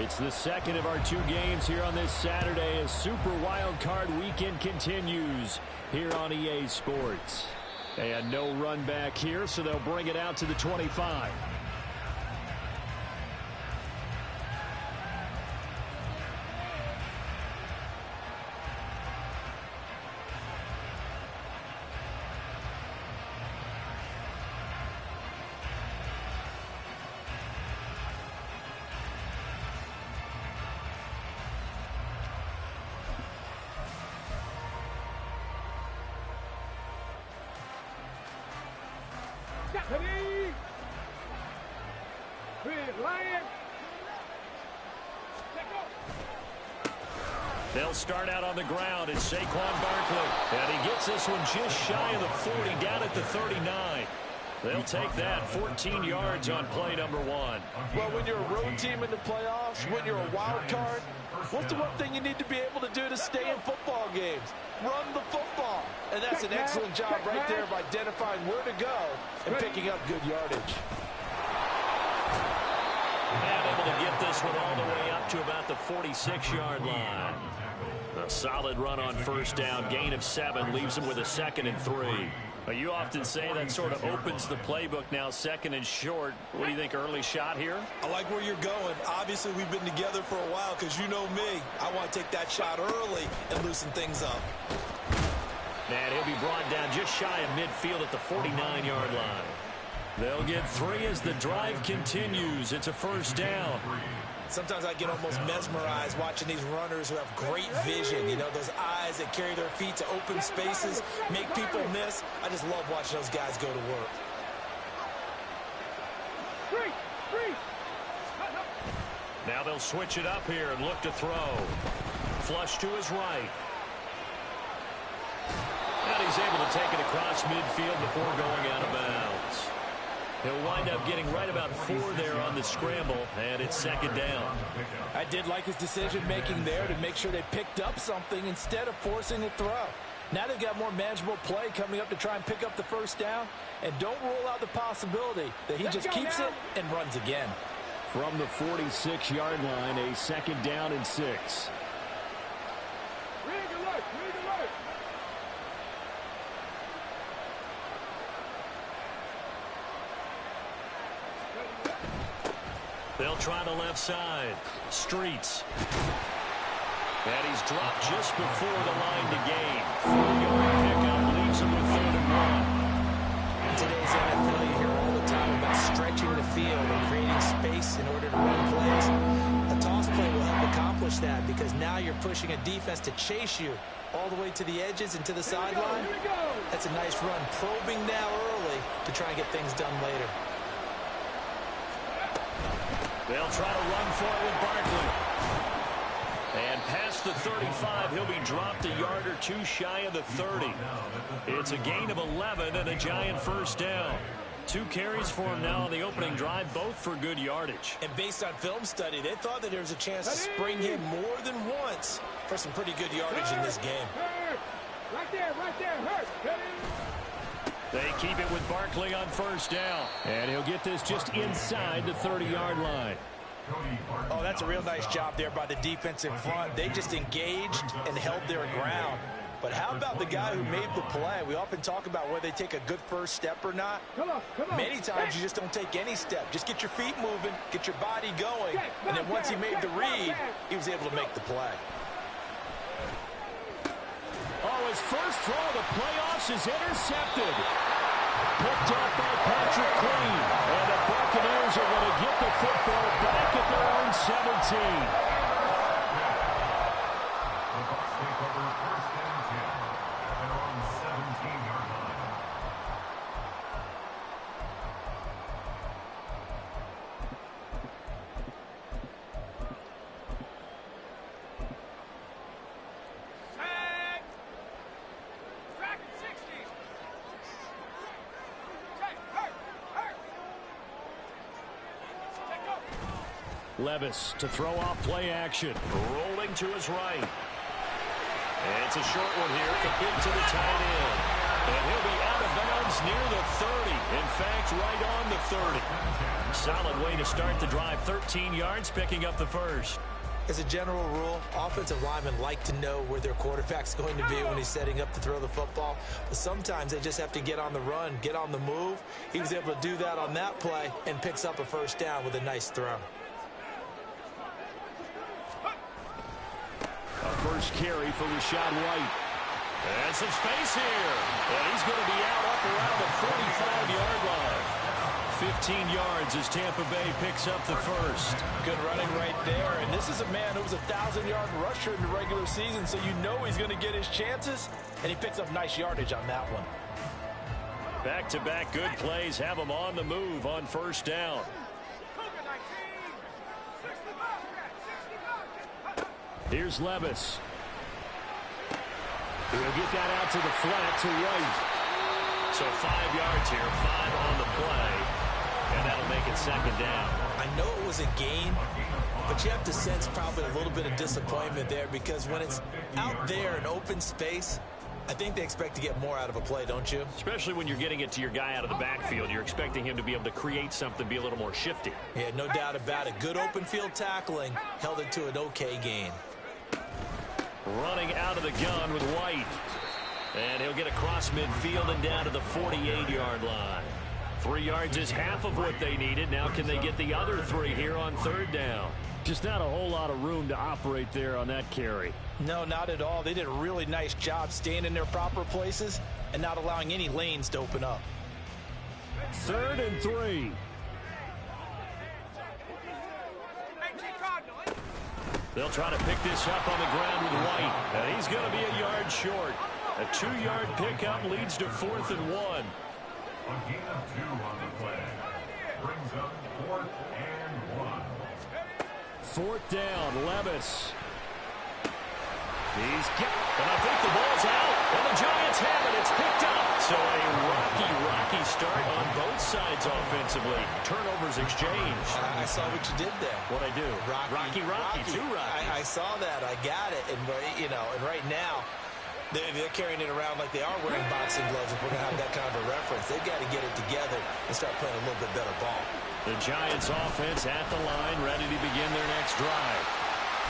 It's the second of our 2 games here on this Saturday as Super Wild Card Weekend continues here on EA Sports. And no run back here, so they'll bring it out to the 25. They'll start out on the ground. It's Saquon Barkley. And he gets this one just shy of the 40, down at the 39. They'll take that 14 yards on play number 1. Well, when you're a road team in the playoffs, when you're a wild card, what's the one thing you need to be able to do to stay in football games? Run the football. And that's an excellent job right there of identifying where to go and picking up good yardage. And able to get this one all the way up to about the 46-yard line. A solid run on first down, gain of 7, leaves him with a 2nd and 3. You often say that sort of opens the playbook now, 2nd and short. What do you think, early shot here? I like where you're going. Obviously, we've been together for a while because you know me. I want to take that shot early and loosen things up. And he'll be brought down just shy of midfield at the 49-yard line. They'll get 3 as the drive continues. It's a first down. Sometimes I get almost mesmerized watching these runners who have great vision. You know, those eyes that carry their feet to open spaces, make people miss. I just love watching those guys go to work. Now they'll switch it up here and look to throw. Flush to his right. And he's able to take it across midfield before going out of bounds. He'll wind up getting right about 4 there on the scramble, and it's 2nd down. I did like his decision-making there to make sure they picked up something instead of forcing a throw. Now they've got more manageable play coming up to try and pick up the first down, and don't rule out the possibility that he just keeps it and runs again. From the 46-yard line, a 2nd down and 6. They'll try the left side. Streets. And he's dropped just before the line to gain. 4-yard pickup leaves him with 3rd and 1. In today's NFL, you hear all the time about stretching the field and creating space in order to run plays. A toss play will help accomplish that because now you're pushing a defense to chase you all the way to the edges and to the sideline. That's a nice run, probing now early to try and get things done later. They'll try to run for it with Barkley. And past the 35, he'll be dropped a yard or 2 shy of the 30. It's a gain of 11 and a giant first down. 2 carries for him now on the opening drive, both for good yardage. And based on film study, they thought that there was a chance to spring him more than once for some pretty good yardage in this game. Right there, hurt. They keep it with Barkley on first down. And he'll get this just inside the 30-yard line. Oh, that's a real nice job there by the defense in front. They just engaged and held their ground. But how about the guy who made the play? We often talk about whether they take a good first step or not. Come on. Many times you just don't take any step. Just get your feet moving, get your body going. And then once he made the read, he was able to make the play. Oh, his first throw of the playoffs is intercepted. Picked up by Patrick Queen. And the Buccaneers are going to get the football back at their own 17. The Bucs take over first and 10 at their own 17-yard line. Levis to throw off play action. Rolling to his right. It's a short one here, complete to the tight end. And he'll be out of bounds near the 30. In fact, right on the 30. Solid way to start the drive. 13 yards, picking up the first. As a general rule, offensive linemen like to know where their quarterback's going to be when he's setting up to throw the football. But sometimes they just have to get on the run, get on the move. He was able to do that on that play and picks up a first down with a nice throw. A first carry for Rachaad White. And some space here. And he's going to be out up around the 45-yard line. 15 yards as Tampa Bay picks up the first. Good running right there. And this is a man who was a 1,000-yard rusher in the regular season, so you know he's going to get his chances. And he picks up nice yardage on that one. Back-to-back good plays have him on the move on first down. Here's Levis. He'll get that out to the flat to White. So 5 yards here, 5 on the play. And that'll make it second down. I know it was a gain, but you have to sense probably a little bit of disappointment there because when it's out there in open space, I think they expect to get more out of a play, don't you? Especially when you're getting it to your guy out of the backfield. You're expecting him to be able to create something, be a little more shifty. Yeah, no doubt about it. Good open field tackling held it to an okay gain. Running out of the gun with White. And he'll get across midfield and down to the 48-yard line. 3 yards is half of what they needed. Now can they get the other 3 here on third down? Just not a whole lot of room to operate there on that carry. No, not at all. They did a really nice job staying in their proper places and not allowing any lanes to open up. 3rd and 3. They'll try to pick this up on the ground with White. And he's going to be a yard short. A 2-yard pickup leads to 4th and 1. A gain of 2 on the play. Brings up 4th and 1. 4th down, Levis. He's got, and I think the ball's out. And the Giants have it. It's picked up. So a rocky start on both sides offensively. Turnovers exchanged. I saw what you did there. What'd I do? Rocky. Two Rockies. I saw that. I got it. And, you know, and right now, they're carrying it around like they are wearing boxing gloves if we're going to have that kind of a reference. They've got to get it together and start playing a little bit better ball. The Giants offense at the line, ready to begin their next drive.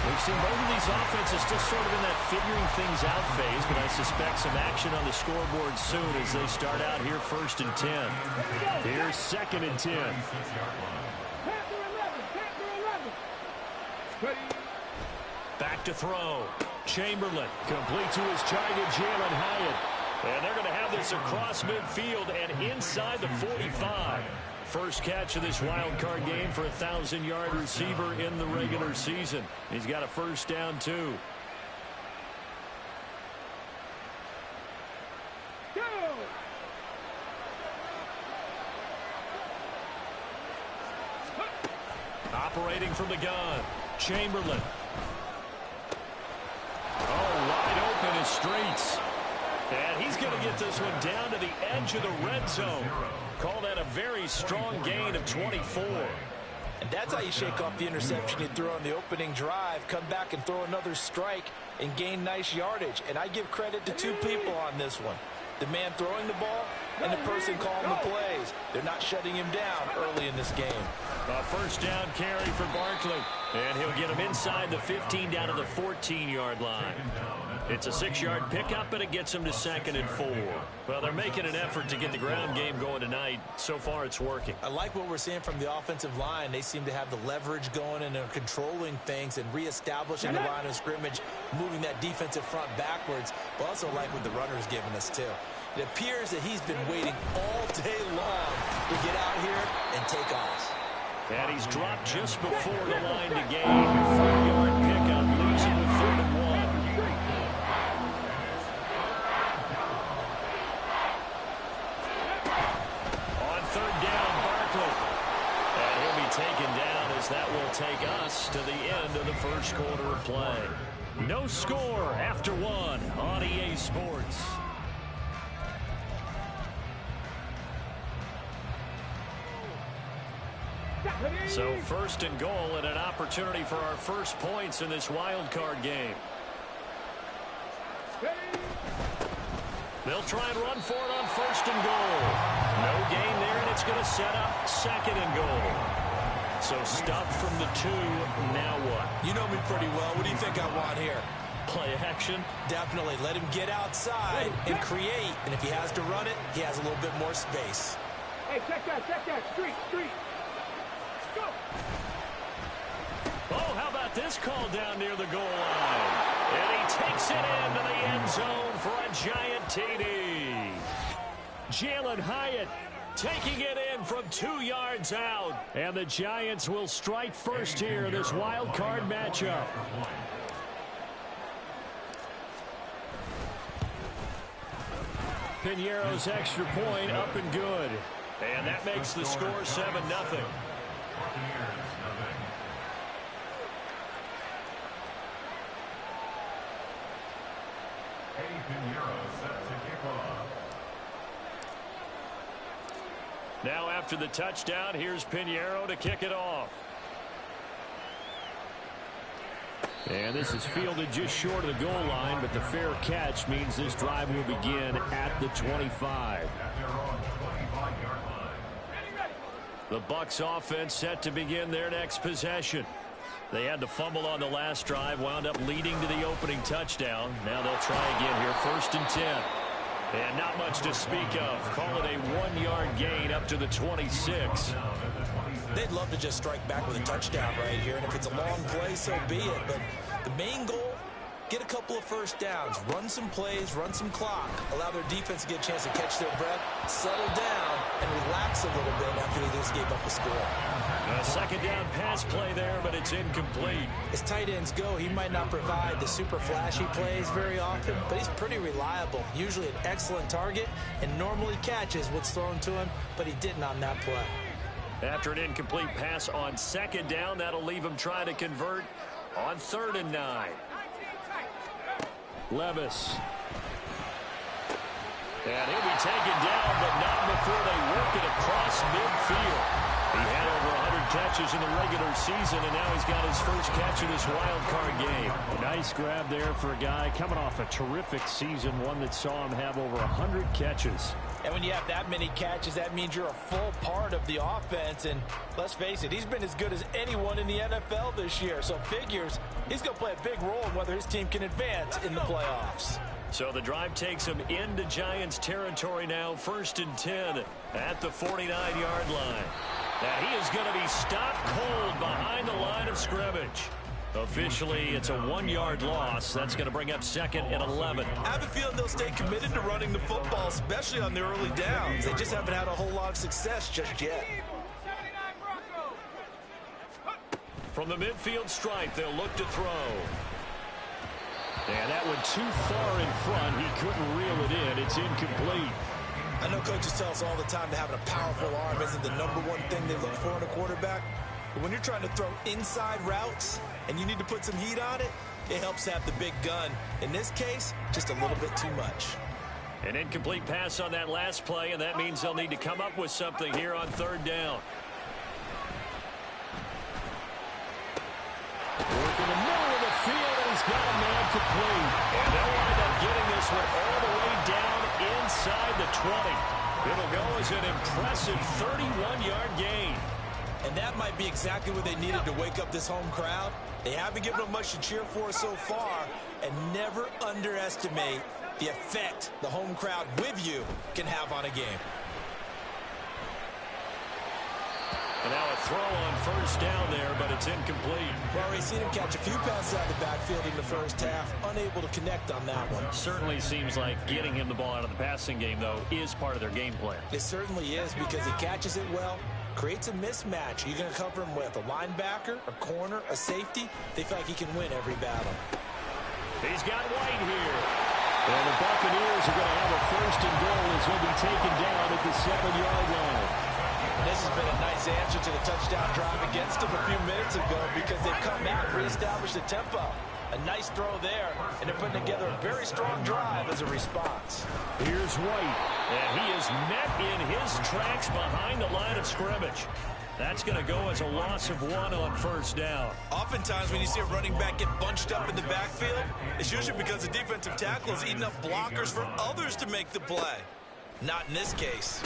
We've seen both of these offenses still sort of in that figuring things out phase, but I suspect some action on the scoreboard soon as they start out here 1st and 10. Here's 2nd and 10. Back to throw. Chamberlain complete to his target, Jalen Hyatt. And they're going to have this across midfield and inside the 45. First catch of this wild card game for a 1,000-yard receiver in the regular season. He's got a first down, too. Operating from the gun, Chamberlain. Oh, wide open is Streets. And he's going to get this one down to the edge of the red zone. Call that a very strong gain of 24. And that's how you shake off the interception you threw on the opening drive, come back and throw another strike and gain nice yardage. And I give credit to 2 people on this one. The man throwing the ball and the person calling the plays. They're not shutting him down early in this game. A first down carry for Barkley. And he'll get him inside the 15 down to the 14-yard line. It's a 6-yard pickup, but it gets him to 2nd and 4. Well, they're making an effort to get the ground game going tonight. So far, it's working. I like what we're seeing from the offensive line. They seem to have the leverage going, and they're controlling things and reestablishing the line of scrimmage, moving that defensive front backwards, but also like what the runner's giving us, too. It appears that he's been waiting all day long to get out here and take off. And he's dropped just before the line to gain. 4-yard pickup leaves him with 3rd and 1. On 3rd down, Barkley. And he'll be taken down as that will take us to the end of the first quarter of play. No score after 1 on EA Sports. So 1st and goal and an opportunity for our first points in this wild card game. They'll try and run for it on 1st and goal. No gain there, and it's going to set up 2nd and goal. So stuffed from the 2. Now what? You know me pretty well. What do you think I want here? Play action? Definitely. Let him get outside and create. And if he has to run it, he has a little bit more space. Hey, check that. Street. Go. Oh, how about this call down near the goal line? And he takes it into the end zone for a giant TD. Jalen Hyatt taking it in from 2 yards out. And the Giants will strike first here in this wild card matchup. Piñeiro's extra point up and good. And that makes the score 7-0. Now after the touchdown, here's Piñeiro to kick it off. And this is fielded just short of the goal line, but the fair catch means this drive will begin at the 25. The Bucs offense set to begin their next possession. They had the fumble on the last drive, wound up leading to the opening touchdown. Now they'll try again here, 1st and 10. And not much to speak of. Call it a 1-yard gain up to the 26. They'd love to just strike back with a touchdown right here. And if it's a long play, so be it. But the main goal, get a couple of first downs. Run some plays, run some clock. Allow their defense to get a chance to catch their breath, settle down, and relax a little bit after they just gave up a score. A 2nd down pass play there, but it's incomplete. As tight ends go, he might not provide the super flashy plays very often, but he's pretty reliable. Usually an excellent target and normally catches what's thrown to him, but he didn't on that play. After an incomplete pass on 2nd down, that'll leave him trying to convert on 3rd and 9. Levis. And he'll be taken down, but not before they work it across midfield. He had over 100 catches in the regular season, and now he's got his first catch of this wild card game. A nice grab there for a guy coming off a terrific season, one that saw him have over 100 catches. And when you have that many catches, that means you're a full part of the offense. And let's face it, he's been as good as anyone in the NFL this year. So figures he's going to play a big role in whether his team can advance in the playoffs. So the drive takes him into Giants territory now, 1st and 10 at the 49-yard line. Now he is going to be stopped cold behind the line of scrimmage. Officially, it's a 1-yard loss. That's going to bring up 2nd and 11. I have a feeling they'll stay committed to running the football, especially on the early downs. They just haven't had a whole lot of success just yet. From the midfield stripe, they'll look to throw. And that one too far in front. He couldn't reel it in. It's incomplete. I know coaches tell us all the time that having a powerful arm isn't the #1 thing they look for in a quarterback. But when you're trying to throw inside routes and you need to put some heat on it, it helps have the big gun. In this case, just a little bit too much. An incomplete pass on that last play, and that means they'll need to come up with something here on 3rd down. Work in the middle of the field, and he's got a man complete. And they'll wind up getting this one all the way down inside the 20. It'll go as an impressive 31-yard gain. And that might be exactly what they needed to wake up this home crowd. They haven't given them much to cheer for so far, and never underestimate the effect the home crowd with you can have on a game. And now a throw on 1st down there, but it's incomplete. We've already seen him catch a few passes out of the backfield in the first half, unable to connect on that one. Certainly seems like getting him the ball out of the passing game, though, is part of their game plan. It certainly is, because he catches it well, creates a mismatch. You're going to cover him with a linebacker, a corner, a safety. They feel like he can win every battle. He's got White here. And the Buccaneers are going to have a 1st and goal as he'll be taken down at the 7-yard line. And this has been a nice answer to the touchdown drive against them a few minutes ago, because they've come out and reestablished the tempo. A nice throw there, and they're putting together a very strong drive as a response. Here's White, and he is met in his tracks behind the line of scrimmage. That's going to go as a loss of 1 on 1st down. Oftentimes when you see a running back get bunched up in the backfield, It's usually because the defensive tackle is eating up blockers for others to make the play. Not in this case.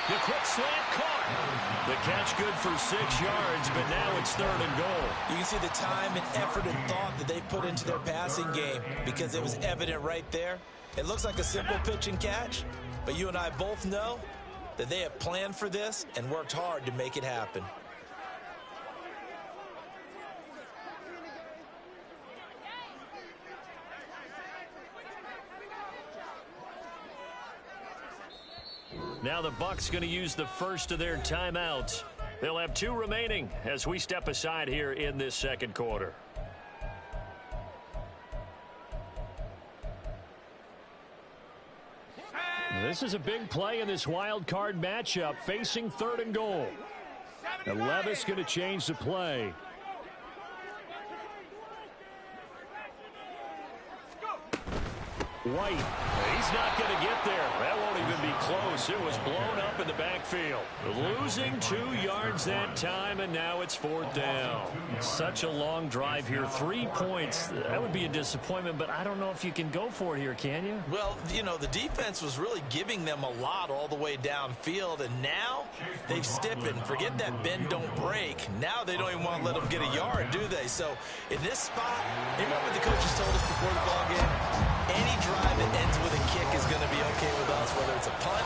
The quick slant caught. The catch good for 6 yards, but now it's 3rd and goal. You can see the time and effort and thought that they put into their passing game because it was evident right there. It looks like a simple pitch and catch, but you and I both know that they have planned for this and worked hard to make it happen. Now the Bucs going to use the first of their timeouts. They'll have 2 remaining as we step aside here in this second quarter. This is a big play in this wild card matchup, facing 3rd and goal. And Levis going to change the play. White, he's not going to get there. That won't even be close. It was blown up in the backfield. Losing 2 yards that time, and now it's 4th down. Such a long drive here. 3 points. That would be a disappointment, but I don't know if you can go for it here, can you? Well, you know, the defense was really giving them a lot all the way downfield, and now they've stiffened. Forget that bend, don't break. Now they don't even want to let them get a yard, do they? So in this spot, remember what the coaches told us before the ball game? Any drive that ends with a kick is going to be okay with us, whether it's a punt,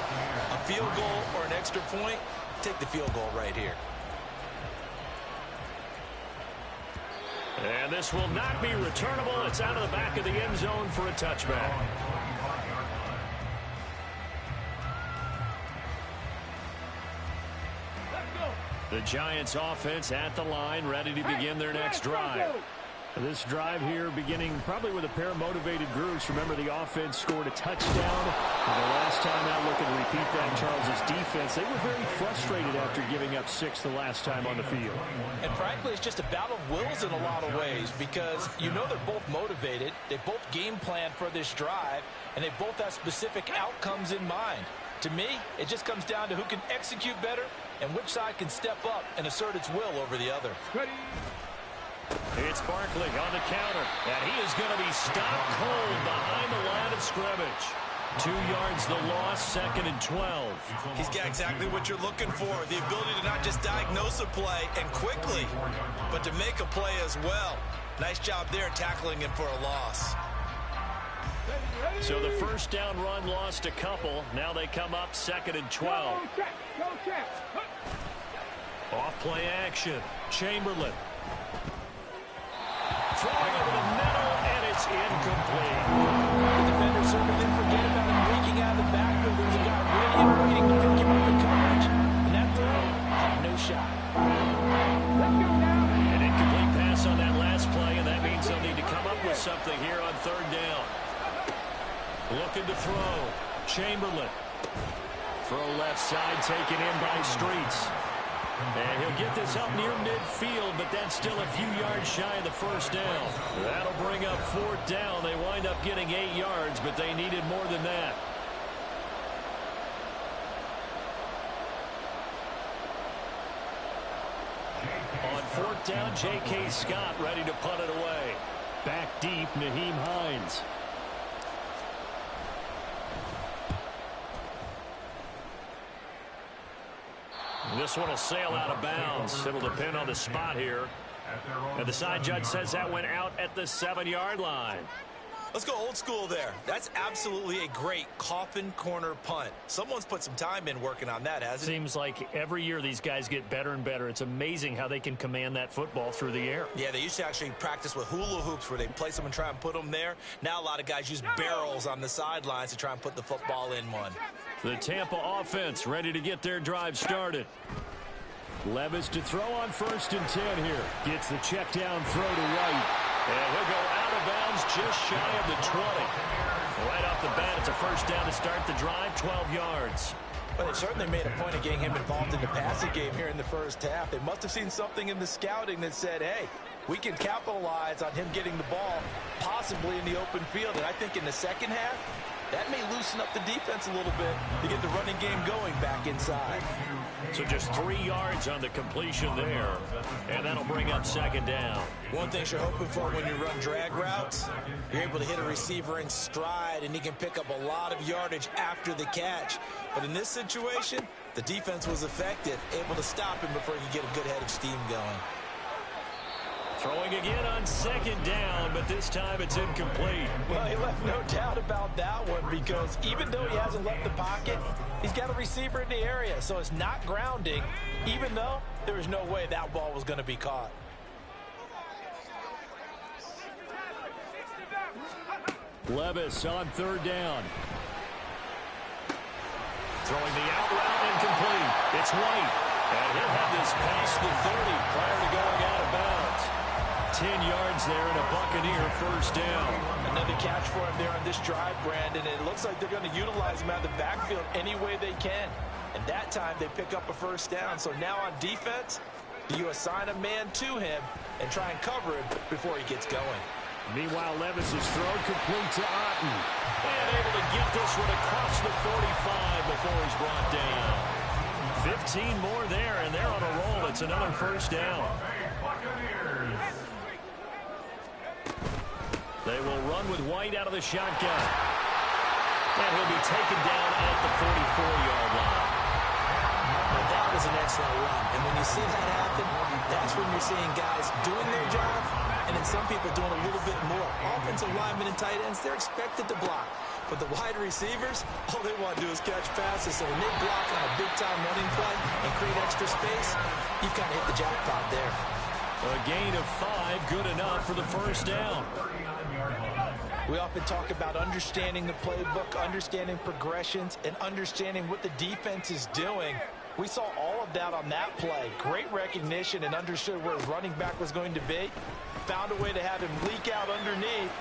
a field goal, or an extra point. Take the field goal right here. And this will not be returnable. It's out of the back of the end zone for a touchback. The Giants offense at the line, ready to begin their next drive. This drive here beginning probably with a pair of motivated groups. Remember, the offense scored a touchdown. And the last time out, looking to repeat that, Charles' defense, they were very frustrated after giving up 6 the last time on the field. And frankly, it's just a battle of wills in a lot of ways because you know they're both motivated. They both game plan for this drive, and they both have specific outcomes in mind. To me, it just comes down to who can execute better and which side can step up and assert its will over the other. Ready. It's Barkley on the counter, and he is going to be stopped cold behind the line of scrimmage. 2 yards the loss, 2nd and 12. He's got exactly what you're looking for, the ability to not just diagnose a play and quickly, but to make a play as well. Nice job there tackling him for a loss. So the first down run lost a couple. Now they come up 2nd and 12. Go check. Off play action. Chamberlain. Throwing over the middle, and it's incomplete. The defender certainly didn't forget about him breaking out of the backfield. There's a guy waiting to pick him up in coverage. And that throw had no shot. Let's go now. An incomplete pass on that last play, and that means they'll need to come up with something here on 3rd down. Looking to throw. Chamberlain. Throw left side, taken in by Streets. And he'll get this up near midfield, but that's still a few yards shy of the first down. That'll bring up 4th down. They wind up getting 8 yards, but they needed more than that. On 4th down, J.K. Scott ready to punt it away. Back deep, Naheem Hines. This one will sail out of bounds. It'll depend on the spot here. And the side judge says that went out at the 7-yard line. Let's go old school there. That's absolutely a great coffin corner punt. Someone's put some time in working on that, hasn't it? Seems like every year these guys get better and better. It's amazing how they can command that football through the air. Yeah, they used to actually practice with hula hoops where they place them and try and put them there. Now a lot of guys use barrels on the sidelines to try and put the football in one. The Tampa offense ready to get their drive started. Levis to throw on 1st and 10 here. Gets the check down throw to White. And he'll go out of bounds just shy of the 20. Right off the bat, it's a first down to start the drive, 12 yards. But it certainly made a point of getting him involved in the passing game here in the first half. They must have seen something in the scouting that said, hey, we can capitalize on him getting the ball possibly in the open field. And I think in the second half, That may loosen up the defense a little bit to get the running game going back inside. So just 3 yards on the completion there, and that'll bring up second down. One thing you're hoping for when you run drag routes, you're able to hit a receiver in stride, and he can pick up a lot of yardage after the catch. But in this situation, the defense was effective, able to stop him before he could get a good head of steam going. Throwing again on second down, but this time it's incomplete. Well, he left no doubt about that one, because even though he hasn't left the pocket, he's got a receiver in the area, so it's not grounding, even though there was no way that ball was going to be caught. Levis on third down. Throwing the out route incomplete. It's White. And he'll have this past the 30 prior to going out of bounds. 10 yards there and a Buccaneer first down. Another catch for him there on this drive, Brandon. And it looks like they're going to utilize him out of the backfield any way they can. And that time they pick up a first down. So now on defense, do you assign a man to him and try and cover him before he gets going? Meanwhile, Levis is thrown complete to Otten. And able to get this one across the 45 before he's brought down. 15 more there, and they're on a roll. It's another first down. They will run with White out of the shotgun. And he'll be taken down at the 44-yard line. Now that was an excellent run. And when you see that happen, that's when you're seeing guys doing their job, and then some people doing a little bit more. Offensive linemen and tight ends, they're expected to block. But the wide receivers, all they want to do is catch passes. So when they block on a big-time running play and create extra space, you've kind of hit the jackpot there. A gain of 5, good enough for the first down. We often talk about understanding the playbook, understanding progressions, and understanding what the defense is doing. We saw all of that on that play. Great recognition and understood where his running back was going to be. Found a way to have him leak out underneath,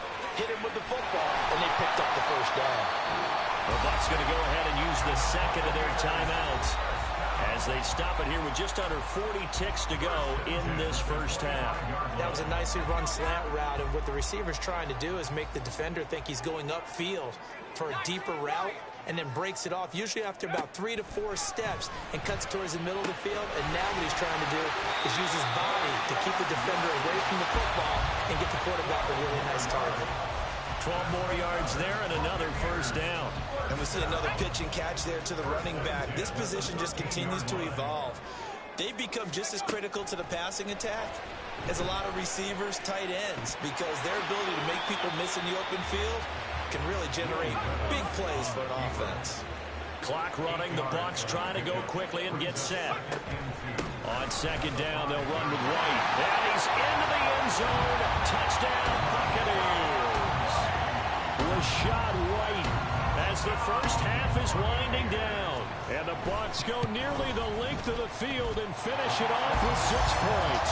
hit him with the football, and they picked up the first down. The Bucs going to go ahead and use the second of their timeouts as they stop it here with just under 40 ticks to go in this first half. That was a nicely run slant route, and what the receiver's trying to do is make the defender think he's going upfield for a deeper route, and then breaks it off, usually after about 3 to 4 steps, and cuts towards the middle of the field. And now what he's trying to do is use his body to keep the defender away from the football and get the quarterback a really nice target. 12 more yards there and another first down. And we see another pitch and catch there to the running back. This position just continues to evolve. They become just as critical to the passing attack as a lot of receivers, tight ends, because their ability to make people miss in the open field can really generate big plays for an offense. Clock running. The Bucs trying to go quickly and get set. On second down, they'll run with White. And he's into the end zone. Touchdown, Buccaneers. Rashad White as the first half is winding down. And the Bucs go nearly the length of the field and finish it off with 6 points.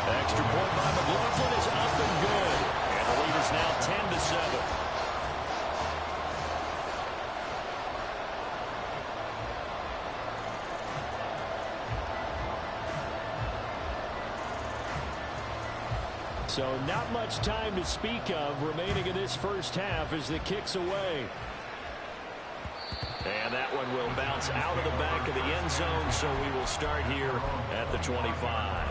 Extra point by McLaughlin is up and good. And the lead is now 10-7. So not much time to speak of remaining in this first half as the kick's away. And that one will bounce out of the back of the end zone, so we will start here at the 25.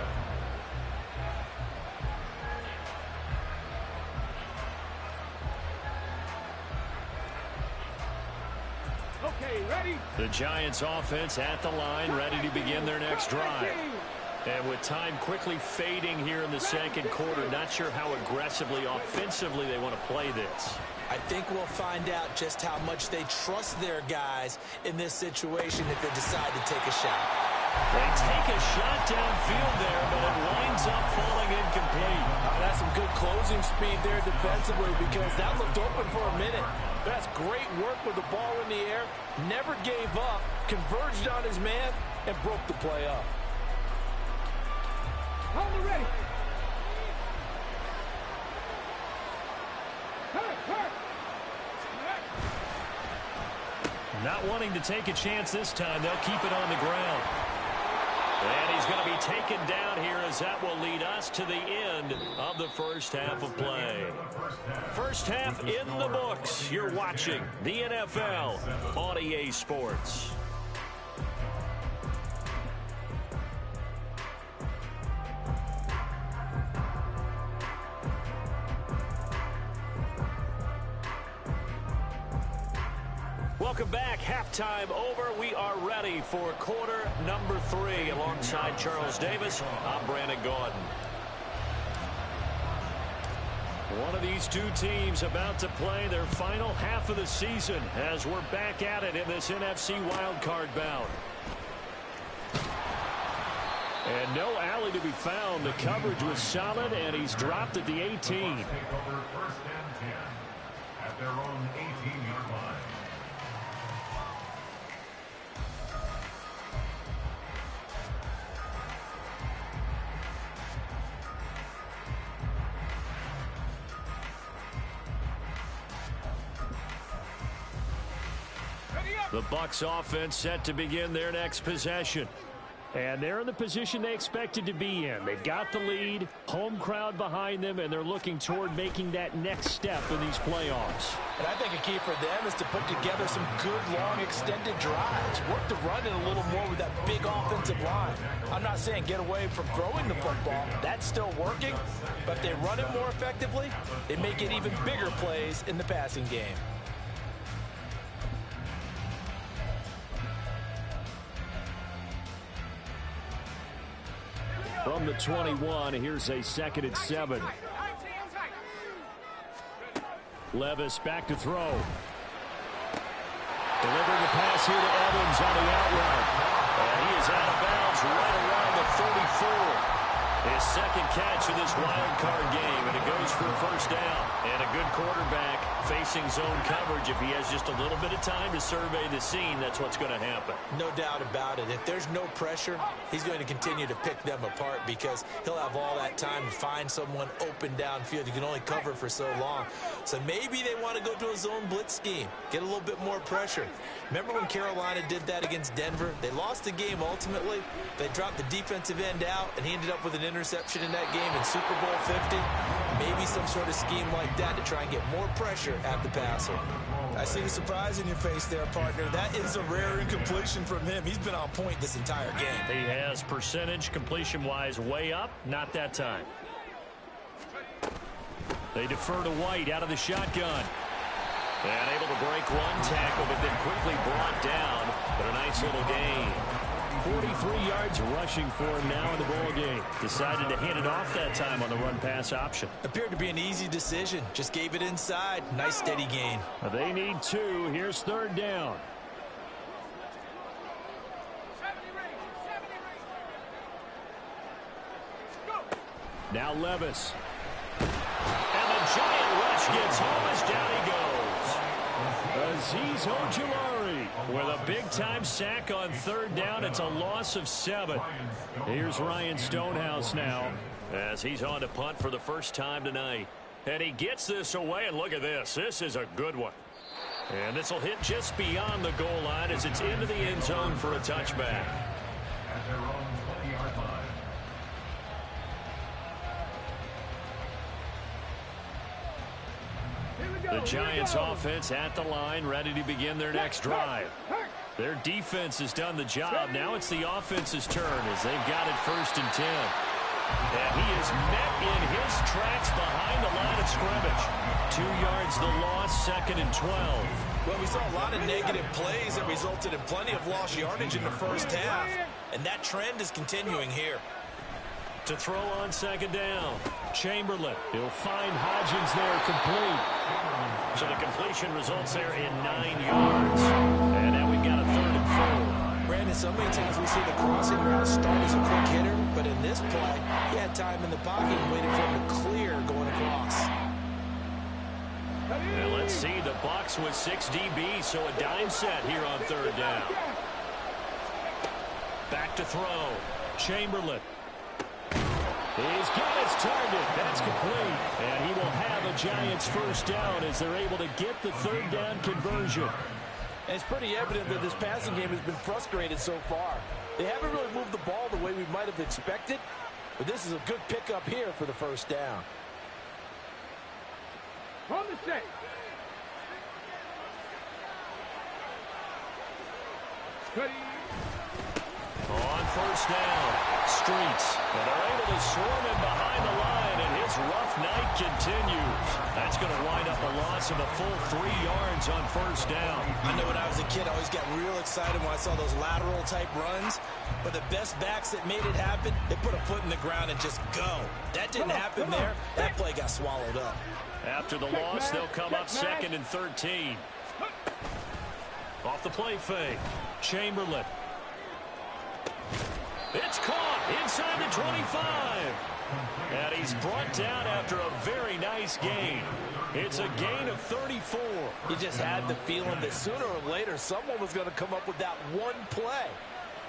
Okay, ready? The Giants offense at the line, ready to begin their next drive. And with time quickly fading here in the second quarter, not sure how aggressively, offensively they want to play this. I think we'll find out just how much they trust their guys in this situation if they decide to take a shot. They take a shot downfield there, but it winds up falling incomplete. That's some good closing speed there defensively, because that looked open for a minute. That's great work with the ball in the air. Never gave up, converged on his man, and broke the play up. Hold it ready. Not wanting to take a chance this time, they'll keep it on the ground. And he's going to be taken down here as that will lead us to the end of the first half of play. First half in the books. You're watching the NFL on EA Sports. Welcome back. Halftime over. We are ready for quarter number 3. Alongside Charles Davis, I'm Brandon Gaudin. One of these two teams about to play their final half of the season as we're back at it in this NFC wildcard bout. And no alley to be found. The coverage was solid, and he's dropped at the 18. Take over 1st and 10 at their own 18-yard line. The Bucs offense set to begin their next possession. And they're in the position they expected to be in. They've got the lead, home crowd behind them, and they're looking toward making that next step in these playoffs. And I think a key for them is to put together some good, long, extended drives. Work the run in a little more with that big offensive line. I'm not saying get away from throwing the football. That's still working. But if they run it more effectively, they may get even bigger plays in the passing game. From the 21, here's a 2nd and 7. Levis back to throw. Delivering the pass here to Evans on the out route. And he is out of bounds right around the 34. His 2nd catch of this wild card game, and it goes for a 1st down. And a good quarterback facing zone coverage. If he has just a little bit of time to survey the scene, that's what's going to happen. No doubt about it. If there's no pressure, he's going to continue to pick them apart because he'll have all that time to find someone open downfield. You can only cover for so long. So maybe they want to go to a zone blitz scheme, get a little bit more pressure. Remember when Carolina did that against Denver? They lost the game ultimately. They dropped the defensive end out, and he ended up with an interception in that game in Super Bowl 50. Maybe some sort of scheme like that to try and get more pressure at the passer. I see the surprise in your face there, partner. That is a rare incompletion from him. He's been on point this entire game. He has percentage completion-wise way up. Not that time. They defer to White out of the shotgun. And able to break one tackle, but then quickly brought down. But a nice little gain. 43 yards rushing for him now in the ball game. Decided to hand it off that time on the run-pass option. Appeared to be an easy decision. Just gave it inside. Nice steady gain. They need 2. Here's 3rd down. Now Levis. And the giant rush gets home as down he goes. Azeez Ojulari with a big-time sack on 3rd down. It's a loss of 7. Here's Ryan Stonehouse now as he's on to punt for the first time tonight. And he gets this away, and look at this. This is a good one. And this will hit just beyond the goal line as it's into the end zone for a touchback. At their own 20-yard line. The Giants offense at the line, ready to begin their next drive. Their defense has done the job. Now it's the offense's turn as they've got it 1st and 10. And he is met in his tracks behind the line of scrimmage. 2 yards the loss, 2nd and 12. Well, we saw a lot of negative plays that resulted in plenty of lost yardage in the 1st half. And that trend is continuing here. To throw on 2nd down. Chamberlain. He'll find Hodgins there complete. So the completion results there in 9 yards. And now we've got a 3rd and 4. Brandon, so many times we see the crossing route start as a quick hitter, but in this play, he had time in the pocket and waited for him to clear going across. And let's see, the Bucs with 6 DBs, so a dime set here on 3rd down. Back to throw. Chamberlain. He's got his target. That's complete. And he will have a Giants 1st down as they're able to get the 3rd down conversion. And it's pretty evident that this passing game has been frustrated so far. They haven't really moved the ball the way we might have expected, but this is a good pickup here for the 1st down. On the set. Ready. On first down, Streets. And they're able to swarm him behind the line, and his rough night continues. That's going to wind up a loss of a full 3 yards on first down. I know when I was a kid, I always got real excited when I saw those lateral-type runs. But the best backs that made it happen, they put a foot in the ground and just go. That didn't happen there. That play got swallowed up. After the loss, they'll come up 2nd and 13. Off the play fake, Chamberlain. It's caught inside the 25. And he's brought down after a very nice gain. It's a gain of 34. You just had the feeling that sooner or later someone was going to come up with that one play.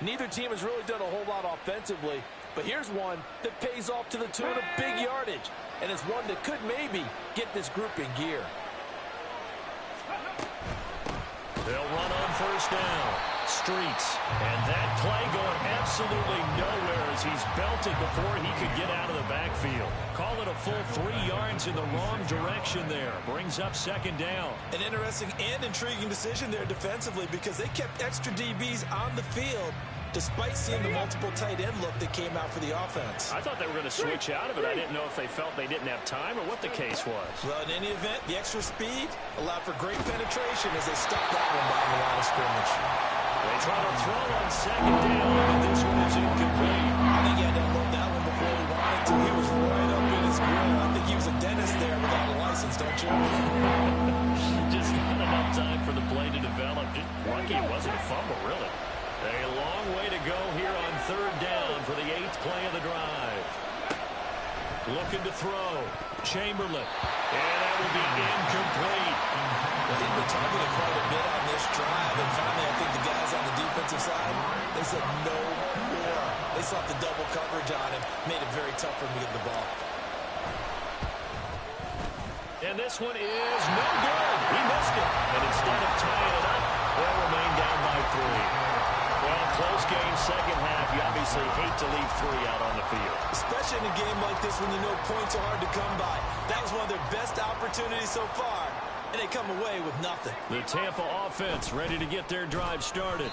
Neither team has really done a whole lot offensively, but here's one that pays off to the tune of big yardage, and it's one that could maybe get this group in gear. They'll run on first down. Streets. And that play going absolutely nowhere as he's belted before he could get out of the backfield. Call it a full 3 yards in the wrong direction there. Brings up 2nd down. An interesting and intriguing decision there defensively because they kept extra DBs on the field despite seeing the multiple tight end look that came out for the offense. I thought they were going to switch out of it. I didn't know if they felt they didn't have time or what the case was. Well, in any event, the extra speed allowed for great penetration as they stuffed that one down the line of scrimmage. They try to throw on 2nd down, but this one is incomplete. I think he had to unload that one before he wanted to. He was right up in his grill. I think he was a dentist there without a license, don't you? Just not enough time for the play to develop. Just lucky it wasn't a fumble, really. A long way to go here on 3rd down for the 8th play of the drive. Looking to throw. Chamberlain. And that will be incomplete. I think we targeted quite a bit on this drive, and finally I think the guys on the defensive side, they said no more. They slapped the double coverage on him, made it very tough for him to get the ball. And this one is no good. He missed it. And instead of tying it up, they'll remain down by 3. Well, close game, 2nd half. You obviously hate to leave 3 out on the field. Especially in a game like this when you know points are hard to come by. That was one of their best opportunities so far, and they come away with nothing. The Tampa offense ready to get their drive started.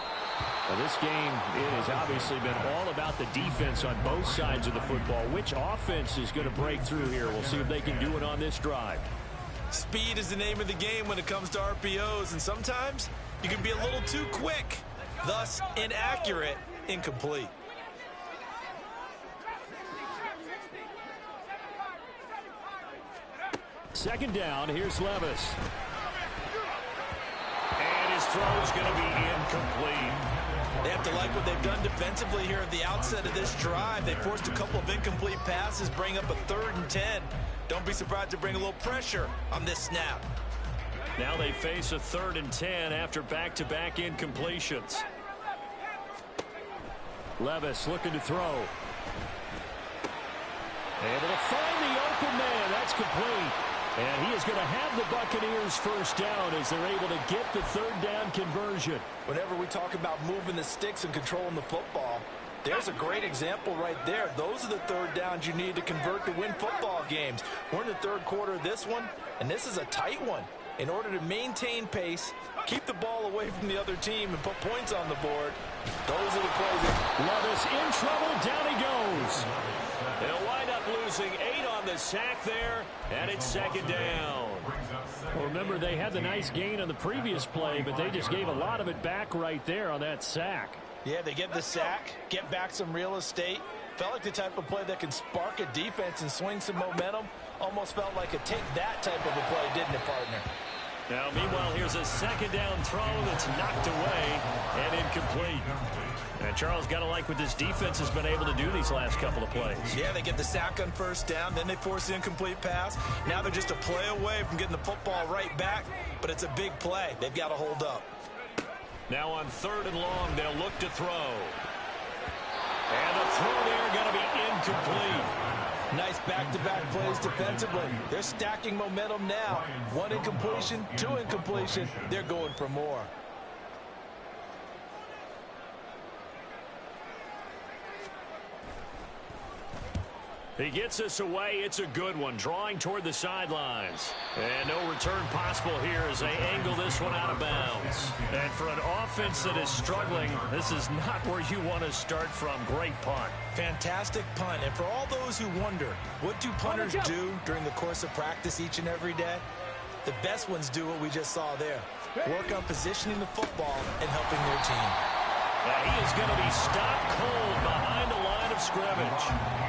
Well, this game has obviously been all about the defense on both sides of the football. Which offense is going to break through here? We'll see if they can do it on this drive. Speed is the name of the game when it comes to RPOs, and sometimes you can be a little too quick. Thus, inaccurate, incomplete. Second down, here's Levis. And his throw's going to be incomplete. They have to like what they've done defensively here at the outset of this drive. They forced a couple of incomplete passes, bring up a 3rd and 10. Don't be surprised to bring a little pressure on this snap. Now they face a 3rd and 10 after back-to-back incompletions. Levis looking to throw. Able to find the open man. That's complete. And he is going to have the Buccaneers first down as they're able to get the 3rd down conversion. Whenever we talk about moving the sticks and controlling the football, there's a great example right there. Those are the 3rd downs you need to convert to win football games. We're in the 3rd quarter of this one, and this is a tight one. In order to maintain pace, keep the ball away from the other team, and put points on the board, those are the plays. Levis in trouble. Down he goes. They'll wind up losing 8 on the sack there, and it's 2nd down. Well, remember, they had the nice gain on the previous play, but they just gave a lot of it back right there on that sack. Yeah, they get the sack, get back some real estate. Felt like the type of play that can spark a defense and swing some momentum. Almost felt like a take-that type of a play, didn't it, partner? Now, meanwhile, here's a 2nd down throw that's knocked away and incomplete. And Charles, got to like what this defense has been able to do these last couple of plays. Yeah, they get the sack on first down, then they force the incomplete pass. Now they're just a play away from getting the football right back, but it's a big play. They've got to hold up. Now on 3rd and long, they'll look to throw. And the throw there going to be incomplete. Nice back-to-back plays defensively. They're stacking momentum now. 1 incompletion, 2 incompletion. They're going for more. He gets us away. It's a good one, drawing toward the sidelines. And no return possible here as they angle this one out of bounds. And for an offense that is struggling, this is not where you want to start from. Great punt. Fantastic punt. And for all those who wonder, what do punters do during the course of practice each and every day? The best ones do what we just saw there. Work on positioning the football and helping their team. And he is going to be stopped cold behind the line of scrimmage.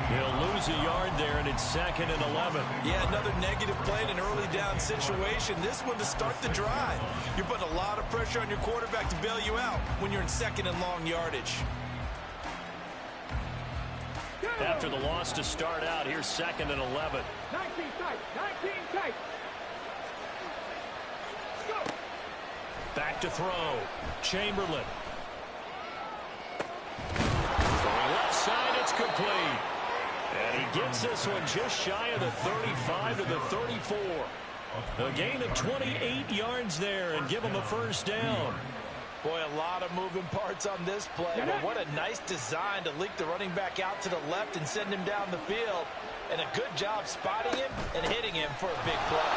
He'll lose a yard there, and it's 2nd and 11. Yeah, another negative play in an early down situation. This one to start the drive. You're putting a lot of pressure on your quarterback to bail you out when you're in 2nd and long yardage. After the loss to start out, here's 2nd and 11. 19 tight, 19 tight. Go. Back to throw. Chamberlain. Throwing left side, it's complete. And he gets this one just shy of the 35 to the 34. A gain of 28 yards there and give him a first down. Boy, a lot of moving parts on this play, but what a nice design to leak the running back out to the left and send him down the field. And a good job spotting him and hitting him for a big play.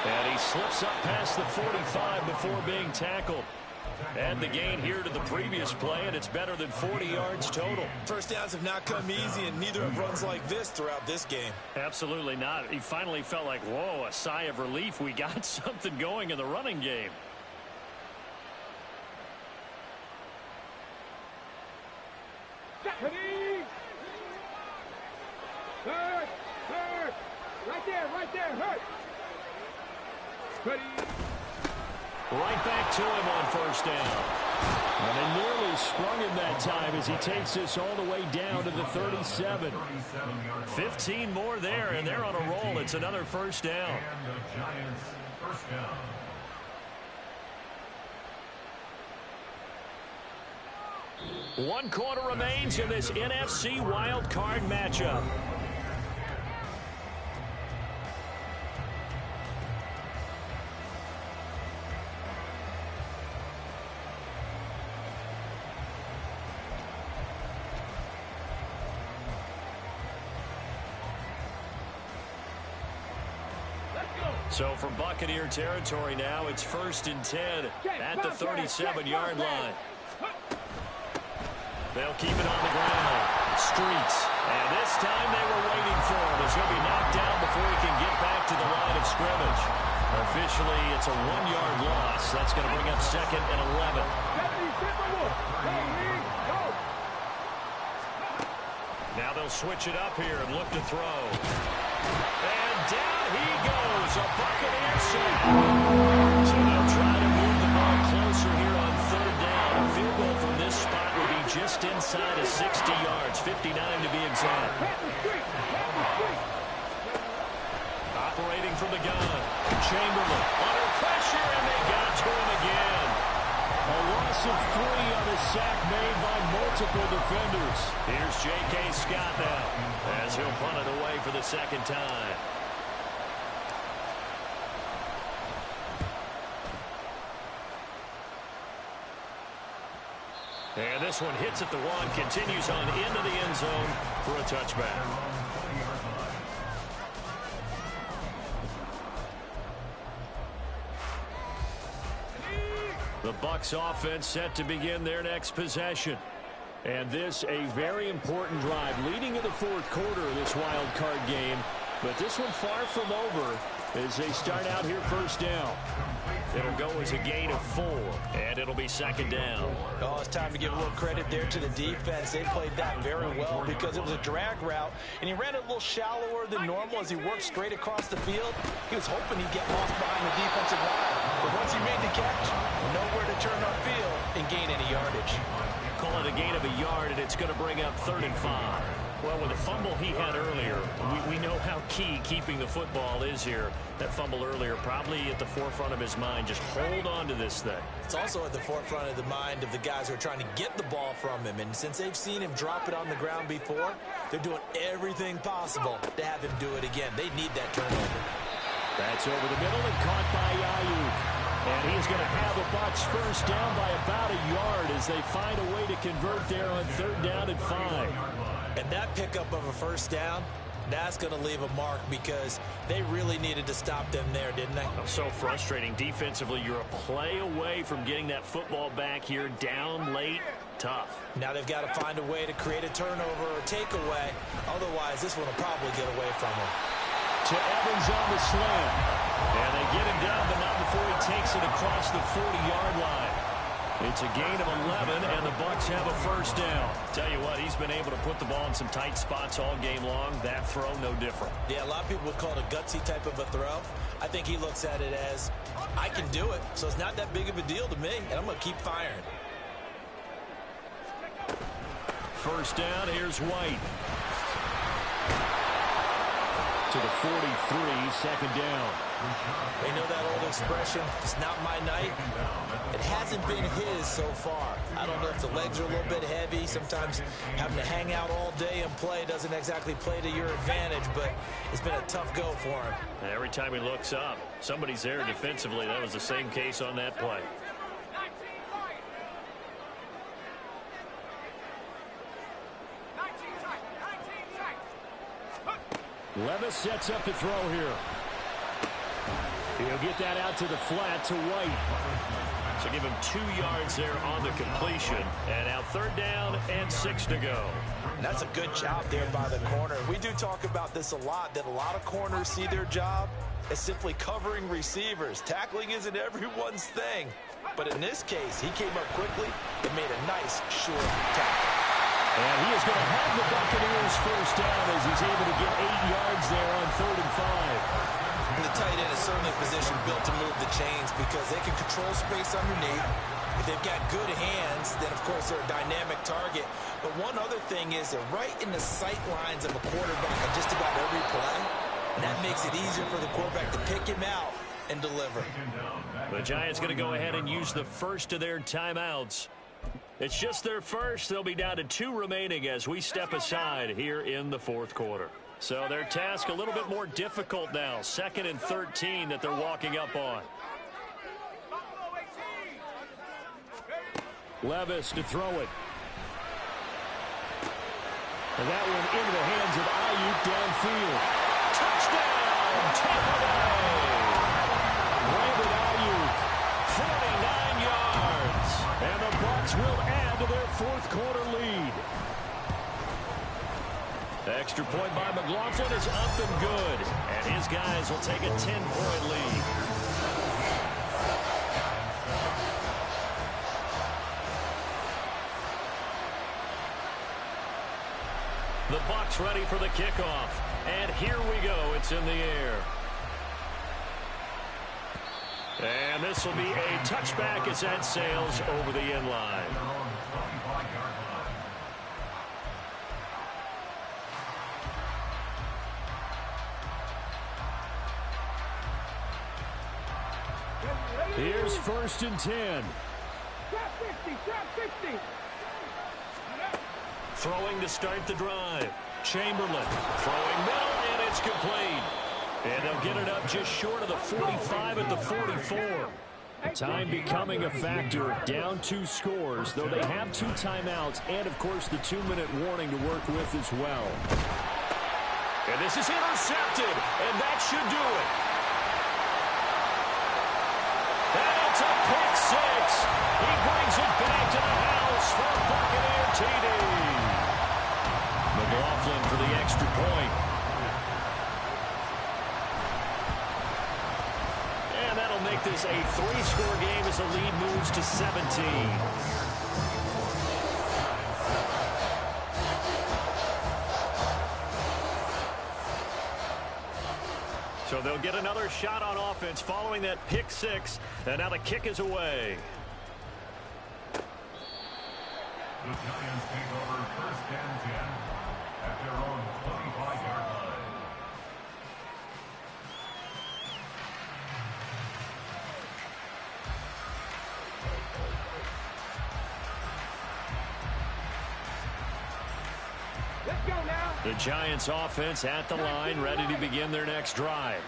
And he slips up past the 45 before being tackled. And the gain here to the previous play, and it's better than 40 yards total. First downs have not come easy, and neither have runs like this throughout this game. Absolutely not. He finally felt like, whoa, a sigh of relief. We got something going in the running game. Ready? Hurt, hurt. Right there, hurt. Ready? Right back to him on first down. And they nearly sprung him that time as he takes this all the way down to the 37. 15 more there, and they're on a roll. It's another first down. And the Giants first down. One quarter remains in this NFC wild card matchup. So from Buccaneer territory now, it's 1st and 10 at the 37-yard line. They'll keep it on the ground. Streets. And this time they were waiting for him as he'll be knocked down before he can get back to the line of scrimmage. Officially, it's a 1-yard loss. That's going to bring up 2nd and 11. Now they'll switch it up here and look to throw. And down he goes. A Buccaneer sack. So they'll try to move the ball closer here on 3rd down. A field goal from this spot will be just inside of 60 yards, 59 to be exact. Operating from the gun. Chamberlain under pressure, and they got to him again. A loss of 3 on a sack made by multiple defenders. Here's J.K. Scott now as he'll punt it away for the 2nd time. And this one hits at the 1, continues on into the end zone for a touchback. The Bucs offense set to begin their next possession. And this a very important drive leading in the 4th quarter of this wild card game. But this one far from over as they start out here 1st down. It'll go as a gain of 4, and it'll be 2nd down. Oh, it's time to give a little credit there to the defense. They played that very well because it was a drag route, and he ran a little shallower than normal as he worked straight across the field. He was hoping he'd get lost behind the defensive line. But once he made the catch, nowhere to turn upfield and gain any yardage. Call it a gain of a yard, and it's going to bring up 3rd and 5. Well, with the fumble he had earlier, we know how key keeping the football is here. That fumble earlier probably at the forefront of his mind. Just hold on to this thing. It's also at the forefront of the mind of the guys who are trying to get the ball from him. And since they've seen him drop it on the ground before, they're doing everything possible to have him do it again. They need that turnover. That's over the middle and caught by Ayuk. And he's going to have the Bucs first down by about a yard as they find a way to convert there on 3rd down and 5. And that pickup of a first down, that's going to leave a mark because they really needed to stop them there, didn't they? So frustrating. Defensively, you're a play away from getting that football back here down late. Tough. Now they've got to find a way to create a turnover or takeaway. Otherwise, this one will probably get away from them. To Evans on the slant. And they get him down, but not before he takes it across the 40-yard line. It's a gain of 11, and the Bucs have a first down. Tell you what, he's been able to put the ball in some tight spots all game long. That throw, no different. Yeah, a lot of people would call it a gutsy type of a throw. I think he looks at it as, I can do it, so it's not that big of a deal to me, and I'm going to keep firing. First down, here's White. To the 43, second down. They know that old expression, it's not my night. It hasn't been his so far. I don't know if the legs are a little bit heavy. Sometimes having to hang out all day and play doesn't exactly play to your advantage, but it's been a tough go for him. Every time he looks up, somebody's there defensively. That was the same case on that play. Levis sets up to throw here. He'll get that out to the flat to White. So give him 2 yards there on the completion. And now third down and 6 to go. That's a good job there by the corner. We do talk about this a lot, that a lot of corners see their job as simply covering receivers. Tackling isn't everyone's thing. But in this case, he came up quickly and made a nice, short tackle. And he is going to have the Buccaneers first down as he's able to get 8 yards there on 3rd and 5. And the tight end is certainly a position built to move the chains because they can control space underneath. If they've got good hands, then, of course, they're a dynamic target. But one other thing is they're right in the sight lines of a quarterback on just about every play. And that makes it easier for the quarterback to pick him out and deliver. The Giants going to go ahead and use the first of their timeouts. It's just their first. They'll be down to 2 remaining as we step aside here in the 4th quarter. So their task a little bit more difficult now. 2nd and 13 that they're walking up on. Levis to throw it. And that one into the hands of Ayuk downfield. Touchdown, Tampa Bay! Brandon Ayuk, 49 yards. And the Bucs will add to their 4th quarter lead. The extra point by McLaughlin is up and good. And his guys will take a 10-point lead. The Bucs ready for the kickoff. And here we go. It's in the air. And this will be a touchback as that sails over the end line. Here's 1st and 10. Trap 50, trap 50. Throwing to start the drive. Chamberlain throwing middle, and it's complete. And they'll get it up just short of the 45 at the 44. Time becoming a factor. Down 2 scores, though they have 2 timeouts and, of course, the 2-minute warning to work with as well. And this is intercepted, and that should do it. And it's a pick 6. He brings it back to the house for a Buccaneer TD. McLaughlin for the extra point. And that'll make this a 3-score game as the lead moves to 17. So they'll get another shot on offense following that pick 6. And now the kick is away. The Giants take over 1st and 10 at their own 25-yard line. Let's go now. The Giants offense at the line, ready to begin their next drive.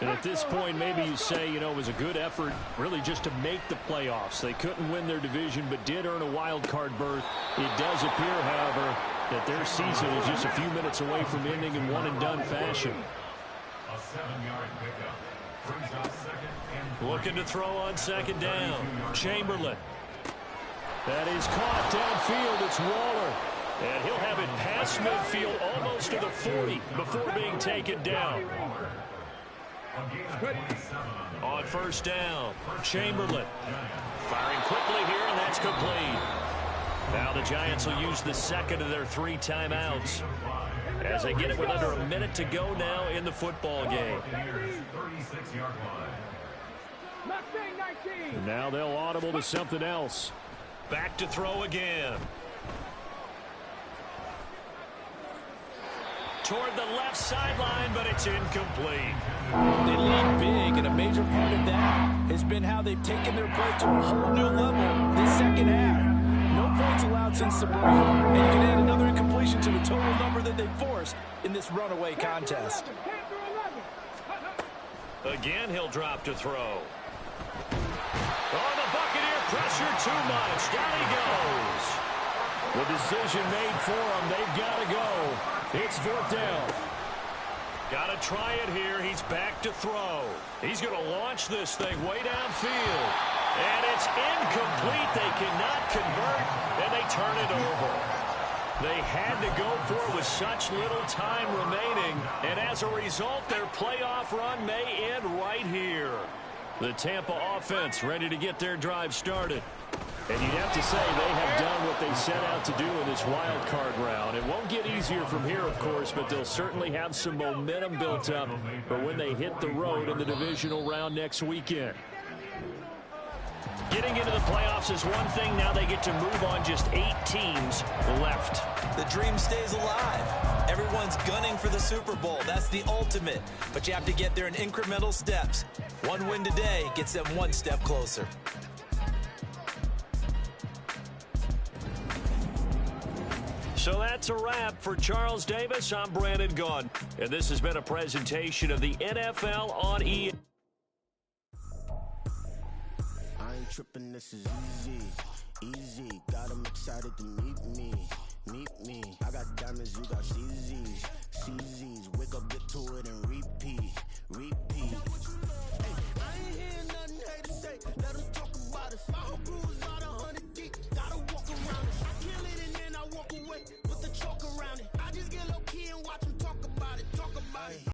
And at this point, maybe you say, you know, it was a good effort really just to make the playoffs. They couldn't win their division, but did earn a wild card berth. It does appear, however, that their season is just a few minutes away from ending in one-and-done fashion. A 7-yard pickup. Brings up second and Looking to throw on second down. Chamberlain. That is caught downfield. It's Waller. And he'll have it past midfield almost to the 40 before being taken down. On first down, Chamberlain. Firing quickly here, and that's complete. Now the Giants will use the second of their 3 timeouts as they get it with under a minute to go now in the football game. Now they'll audible to something else. Back to throw again. Toward the left sideline, but it's incomplete. They lead big, and a major part of that has been how they've taken their play to a whole new level this second half. No points allowed since the break, and you can add another incompletion to the total number that they forced in this runaway contest. Again, he'll drop to throw. Oh, the Buccaneer pressure too much. Down he goes. The decision made for him. They've got to go. It's 4th down. Got to try it here. He's back to throw. He's going to launch this thing way downfield. And it's incomplete. They cannot convert, and they turn it over. They had to go for it with such little time remaining, and as a result, their playoff run may end right here. The Tampa offense ready to get their drive started. And you'd have to say they have done what they set out to do in this wild card round. It won't get easier from here, of course, but they'll certainly have some momentum built up for when they hit the road in the divisional round next weekend. Getting into the playoffs is one thing. Now they get to move on. Just 8 teams left. The dream stays alive. Everyone's gunning for the Super Bowl. That's the ultimate. But you have to get there in incremental steps. One win today gets them one step closer. So that's a wrap for Charles Davis. I'm Brandon Gaughan, and this has been a presentation of the NFL on EA. I ain't tripping, this is easy, got them excited to meet me, I got diamonds, you got CZs, wake up, get to it and repeat.